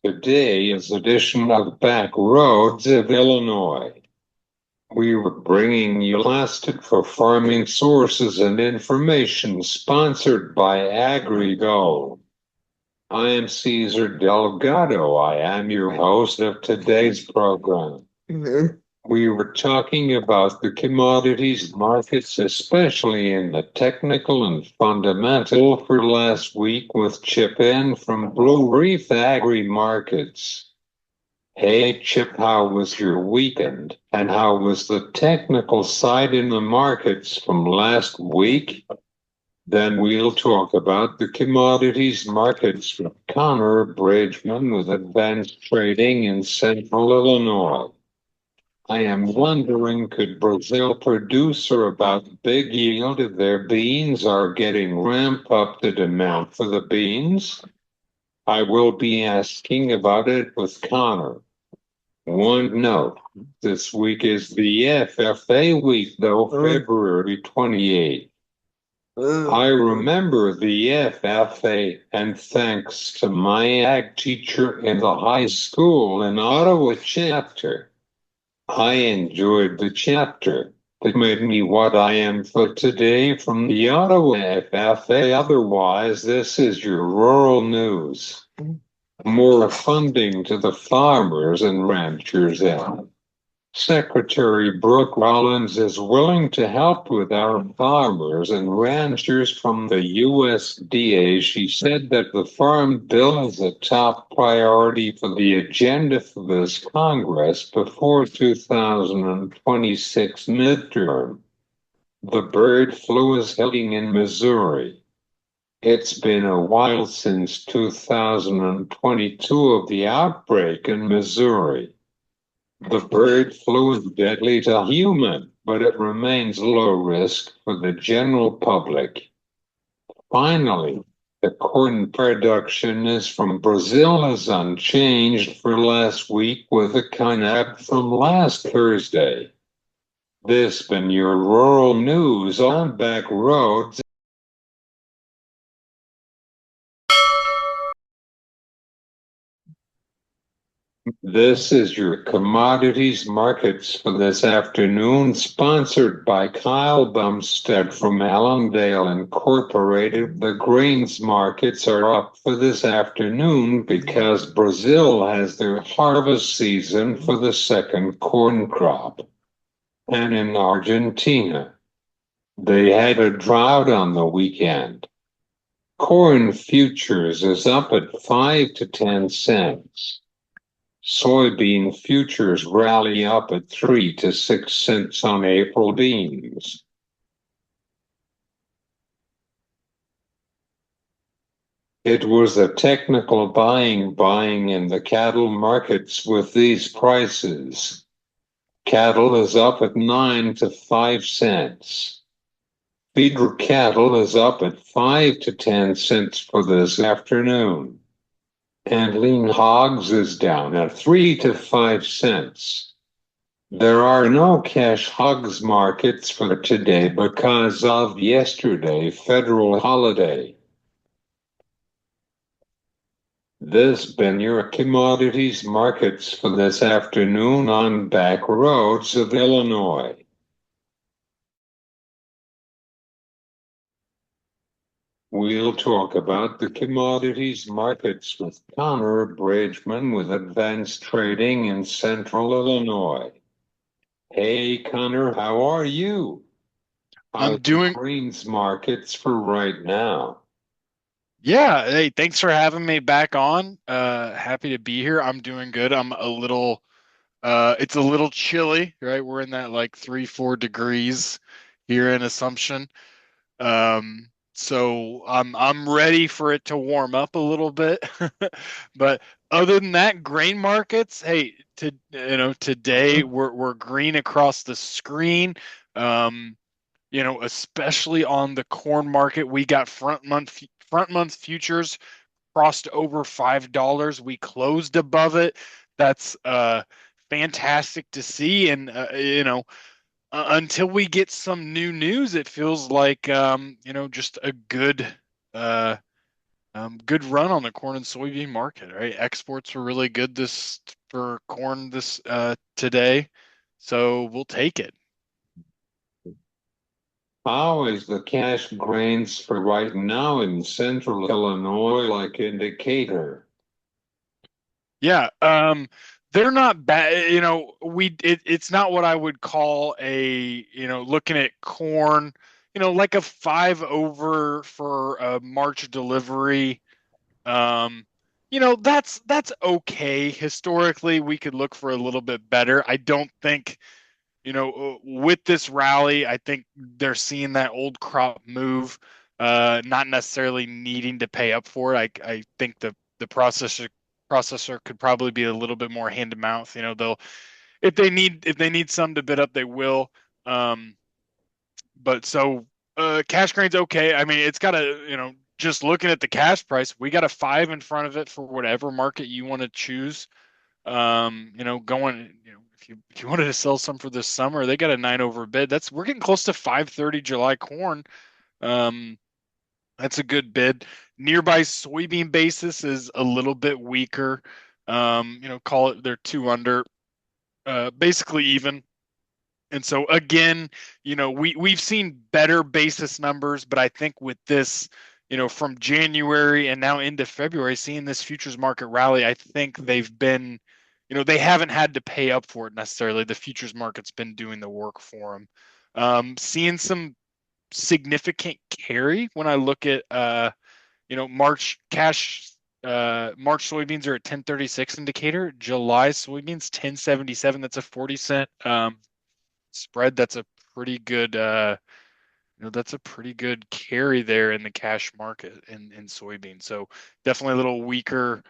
Today's edition of Back Roads of Illinois. We were bringing you lasted for farming sources and information sponsored by agri. I am Cesar Delgado. I am your host of today's program. We were talking about the commodities markets, especially in the technical and fundamental for last week with Chip N from Blue Reef Agri Markets. Hey Chip, how was your weekend? And how was the technical side in the markets from last week? Then we'll talk about the commodities markets with Connor Bridgman with Advanced Trading in Central Illinois. I am wondering, could Brazil produce or about big yield of their beans are getting ramp up the demand for the beans? I will be asking about it with Connor. One note, this week is the FFA week, though, February 28th. I remember the FFA, and thanks to my ag teacher in the high school in Ottawa chapter, I enjoyed the chapter that made me what I am for today from the Ottawa FFA. Otherwise, this is your rural news. More funding to the farmers and ranchers. Secretary Brooke Rollins is willing to help with our farmers and ranchers from the USDA. She said that the Farm Bill is a top priority for the agenda for this Congress before 2026 midterm. The bird flu is hitting in Missouri. It's been a while since 2022 of the outbreak in Missouri. The bird flu is deadly to human, but it remains low risk for the general public. Finally, the corn production is from Brazil is unchanged for last week with a connect from last Thursday. This been your rural news on Back Roads. This is your commodities markets for this afternoon, sponsored by Kyle Bumstead from Allendale Incorporated. The grains markets are up for this afternoon because Brazil has their harvest season for the second corn crop. And in Argentina, they had a drought on the weekend. Corn futures is up at 5 to 10 cents. Soybean futures rally up at 3 to 6 cents on April beans. It was a technical buying in the cattle markets with these prices. Cattle is up at 9 to 5 cents. Feeder cattle is up at 5 to 10 cents for this afternoon. And lean hogs is down at 3 to 5 cents. There are no cash hogs markets for today because of yesterday federal holiday. This been your commodities markets for this afternoon on Back Roads of Illinois. We'll talk about the commodities markets with Connor Bridgman with Advanced Trading in Central Illinois. Hey, Connor, how are you? I'm How's the doing, greens markets for right now? yeah. Hey, thanks for having me back on. Happy to be here. I'm doing good. I'm a little, it's a little chilly, right? We're in that like 3, 4 degrees here in Assumption. So I'm ready for it to warm up a little bit. But other than that, grain markets, hey, today we're green across the screen. Um, especially on the corn market, we got front month futures crossed over $5. We closed above it. That's fantastic to see. And until we get some new news, it feels like just a uh, good run on the corn and soybean market, right? Exports were really good this for corn this today, so we'll take it. How is the cash grains for right now in central Illinois like indicator? Yeah, they're not bad. It's not what I would call a, looking at corn, like a 5 over for a March delivery. Um, that's okay. Historically, we could look for a little bit better. I don't think, with this rally, I think they're seeing that old crop move, not necessarily needing to pay up for it. I think the processor could probably be a little bit more hand to mouth. They'll if they need some to bid up, they will. Um, but so cash grain's okay. I mean, it's got a just looking at the cash price, we got a 5 in front of it for whatever market you want to choose. Going, if you wanted to sell some for this summer, they got a 9 over bid. We're getting close to 530 July corn. Um, that's a good bid. Nearby soybean basis is a little bit weaker. Call it they're 2 under, basically even. And so again, we've seen better basis numbers, but I think with this, from January and now into February, seeing this futures market rally, I think they've been, they haven't had to pay up for it necessarily. The futures market's been doing the work for them. Seeing some significant carry when I look at, March cash. March soybeans are at 1036 indicator. July soybeans 1077. That's a 40 cent spread. That's a pretty good carry there in the cash market in soybean. So definitely a little weaker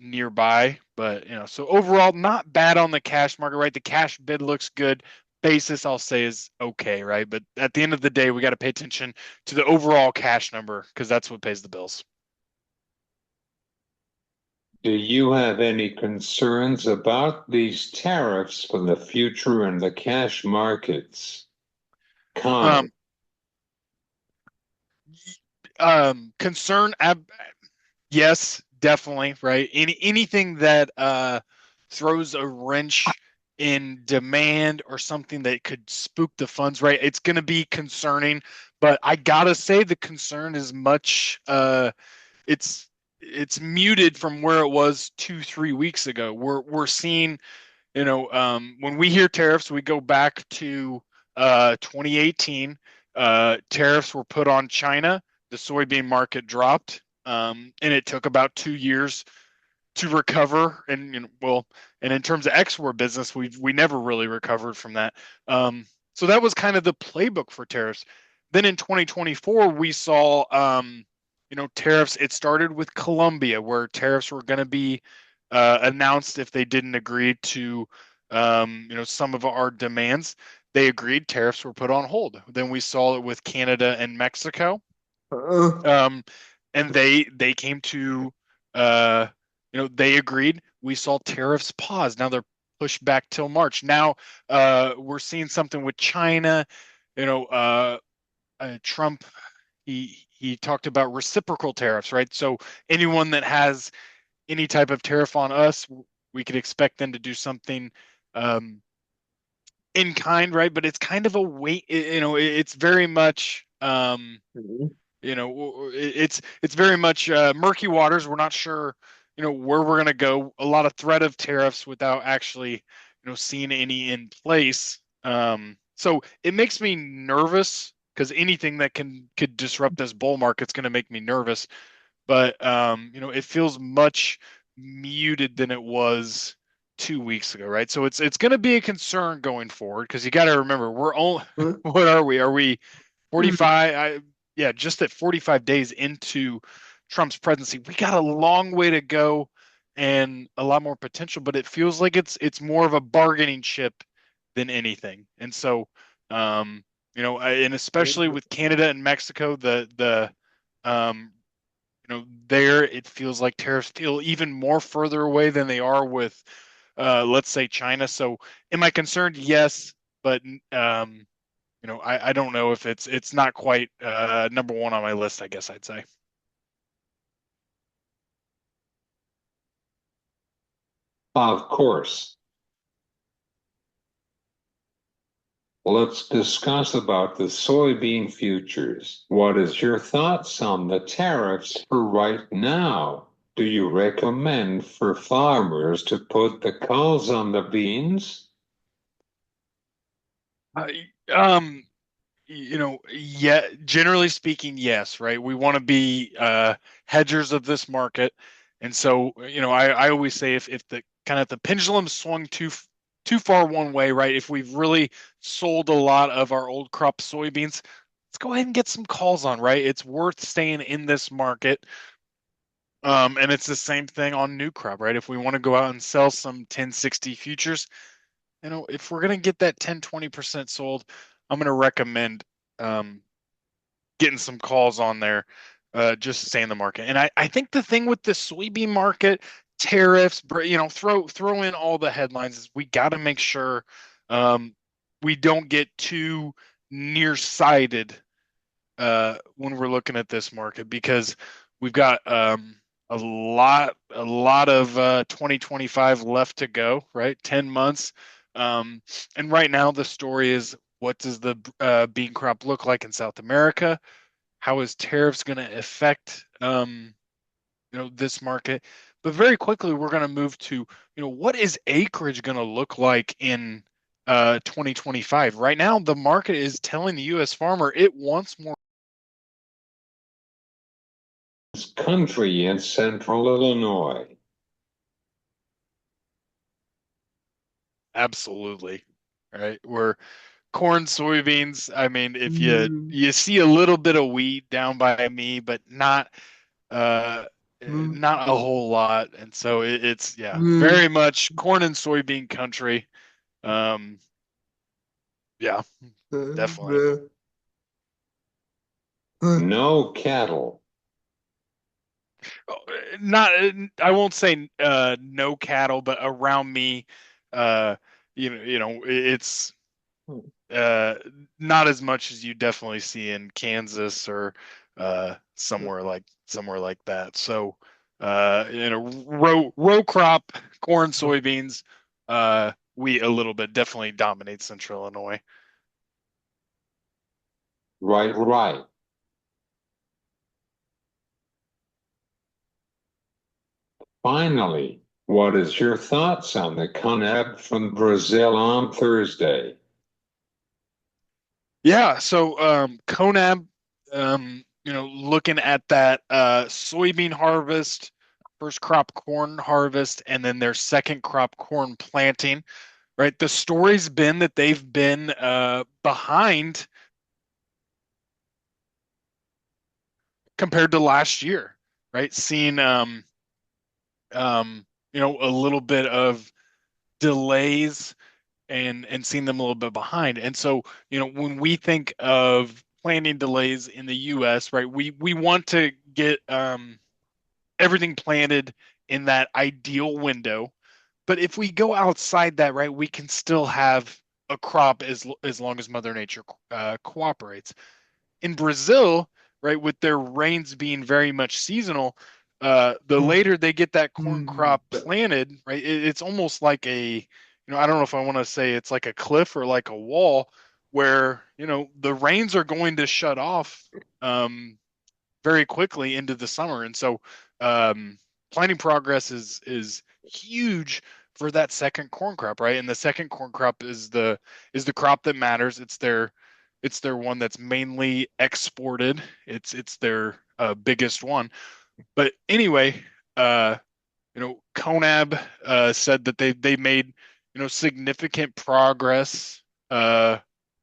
nearby, but so overall not bad on the cash market, right? The cash bid looks good. Basis I'll say is okay, right? But at the end of the day, we got to pay attention to the overall cash number because that's what pays the bills. Do you have any concerns about these tariffs for the future in the cash markets? Connor. Um, Concern, yes, definitely, right? Anything that throws a wrench in demand or something that could spook the funds, right? It's going to be concerning, but I gotta say the concern is much it's muted from where it was 2-3 weeks ago. We're seeing, when we hear tariffs, we go back to 2018. Tariffs were put on China. The soybean market dropped, and it took about 2 years to recover. And and in terms of export business, we never really recovered from that. So that was kind of the playbook for tariffs. Then in 2024, we saw, tariffs. It started with Colombia, where tariffs were going to be announced if they didn't agree to, some of our demands. They agreed. Tariffs were put on hold. Then we saw it with Canada and Mexico, um, and they came to, uh, they agreed. We saw tariffs pause. Now they're pushed back till March. Now we're seeing something with China. Trump, he talked about reciprocal tariffs, right? So anyone that has any type of tariff on us, we could expect them to do something um, in kind, right? But it's kind of a wait. It's very much. Mhm. It's very much murky waters. We're not sure, where we're going to go. A lot of threat of tariffs without actually, seeing any in place. So it makes me nervous because anything that could disrupt this bull market's going to make me nervous. But it feels much muted than it was 2 weeks ago, right? So it's going to be a concern going forward because you got to remember we're only what are we? Are we 45? Yeah, just at 45 days into Trump's presidency, we got a long way to go and a lot more potential. But it feels like it's more of a bargaining chip than anything. And so, and especially with Canada and Mexico, the um, there it feels like tariffs feel even more further away than they are with, let's say, China. So, am I concerned? Yes, but I don't know if it's not quite number one on my list, I guess I'd say. Of course. Let's discuss about the soybean futures. What is your thoughts on the tariffs for right now? Do you recommend for farmers to put the calls on the beans? Uh, um, yeah, generally speaking, yes, right? We want to be hedgers of this market. And so, I always say if the kind of the pendulum swung too far one way, right? If we've really sold a lot of our old crop soybeans, let's go ahead and get some calls on, right? It's worth staying in this market. And it's the same thing on new crop, right? If we want to go out and sell some 1060 futures, if we're going to get that 10-20% sold, I'm going to recommend um, getting some calls on there, just to stay in the market. And I think the thing with the soybean market, tariffs, throw in all the headlines, is we got to make sure um, we don't get too nearsighted when we're looking at this market, because we've got a lot of 2025 left to go, right? 10 months. And right now the story is, what does the bean crop look like in South America? How is tariffs going to affect this market? But very quickly we're going to move to, what is acreage going to look like in 2025? Right now the market is telling the US farmer it wants more. Country in central Illinois. Absolutely. Right. We're corn, soybeans. I mean, if you see a little bit of wheat down by me, but uh not a whole lot. And so it's, yeah, very much corn and soybean country. Um yeah, definitely. No cattle. Oh, Not I won't say no cattle, but around me, uh it's uh not as much as you definitely see in Kansas or somewhere like that. So row crop, corn, soybeans, wheat a little bit definitely dominate Central Illinois. Right, right. Finally, what is your thoughts on the Conab from Brazil on Thursday? Yeah, so Conab, looking at that soybean harvest, first crop corn harvest, and then their second crop corn planting, right? The story's been that they've been behind compared to last year, right? Seeing a little bit of delays and seeing them a little bit behind. And so, when we think of planting delays in the US, right, we want to get everything planted in that ideal window. But if we go outside that, right, we can still have a crop as long as Mother Nature cooperates. In Brazil, right, with their rains being very much seasonal, the later they get that corn crop planted, right, it's almost like I don't know if I want to say it's like a cliff or like a wall where, the rains are going to shut off very quickly into the summer. And so planting progress is huge for that second corn crop, right? And the second corn crop is the crop that matters. It's their one that's mainly exported. It's their biggest one. But anyway, Conab said that they made significant progress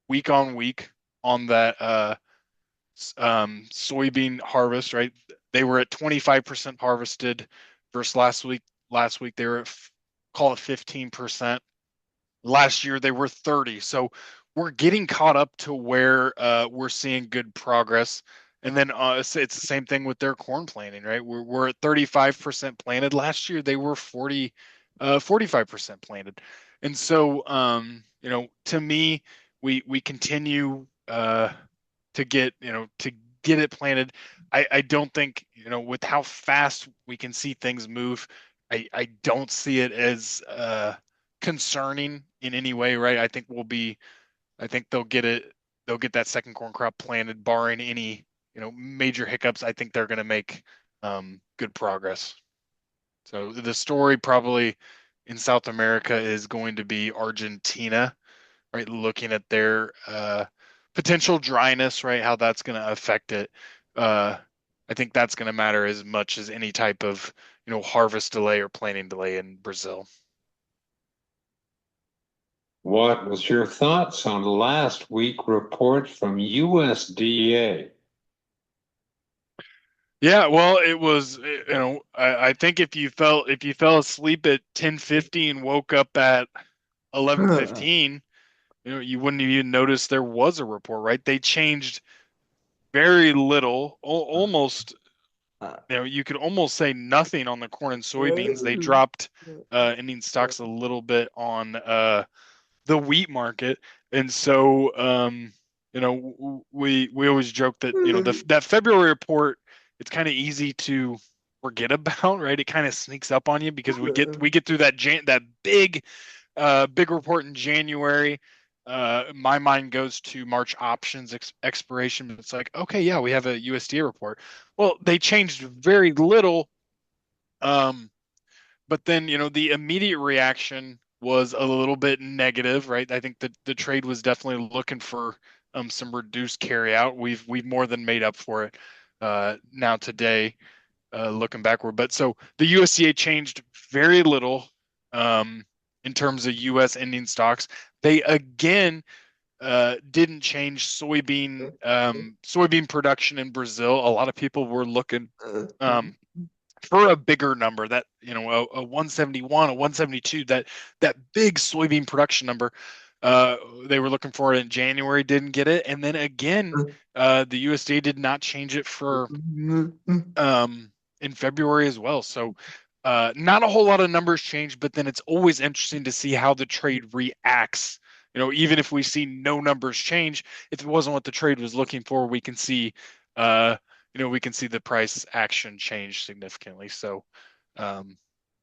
week on week on that soybean harvest. Right, they were at 25% harvested versus last week. Last week they were at call it 15%. Last year they were 30. So we're getting caught up to where we're seeing good progress. And then it's the same thing with their corn planting, right? We're at 35% planted. Last year they were 45% planted. And so, to me, we continue to get it planted. I don't think, with how fast we can see things move, I don't see it as concerning in any way, right? I think they'll get that second corn crop planted, barring any, major hiccups. I think they're going to make good progress. So the story probably in South America is going to be Argentina, right? Looking at their potential dryness, right? How that's going to affect it. Uh, I think that's going to matter as much as any type of, harvest delay or planting delay in Brazil. What was your thoughts on last week report from USDA? Yeah, well, it was, I think if you fell asleep at 10:50 and woke up at 11:15, you wouldn't even notice there was a report, right? They changed very little, almost, you could almost say nothing on the corn and soybeans. They dropped ending stocks a little bit on the wheat market, and so we always joke that that February report, it's kind of easy to forget about, right? It kind of sneaks up on you because we get through that big report in January. My mind goes to March options expiration. It's like, okay, yeah, we have a USDA report. Well, they changed very little. Um, but then, the immediate reaction was a little bit negative, right? I think that the trade was definitely looking for some reduced carry out. We've more than made up for it now today, looking backward. But so the USDA changed very little in terms of U.S. ending stocks. They again didn't change soybean production in Brazil. A lot of people were looking um, for a bigger number, that a 171, a 172, that big soybean production number. They were looking for it in January, didn't get it, and then again, the USDA did not change it for in February as well. So not a whole lot of numbers changed, but then it's always interesting to see how the trade reacts. Even if we see no numbers change, if it wasn't what the trade was looking for, we can see uh, we can see the price action change significantly. So, but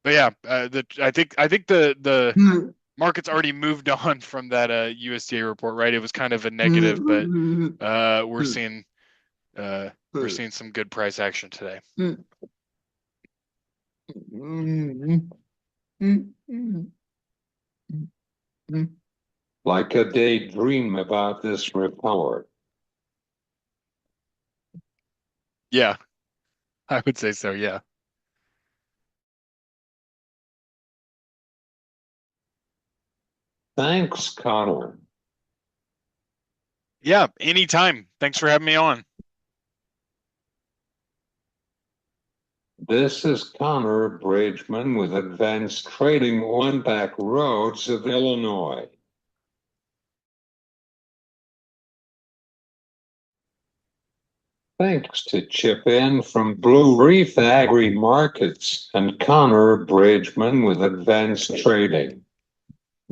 yeah, I think the market's already moved on from that USDA report, right? It was kind of a negative, but we're seeing we're seeing some good price action today. Like a daydream about this report. Yeah, I would say so. Yeah. Thanks, Connor. Yeah, anytime. Thanks for having me on. This is Connor Bridgman with Advanced Trading One Back Roads of Illinois. Thanks to Chip In from Blue Reef Agri Markets and Connor Bridgman with Advanced Trading.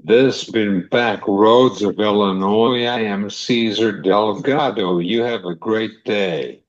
This been Back Roads of Illinois. I am Cesar Delgado. You have a great day.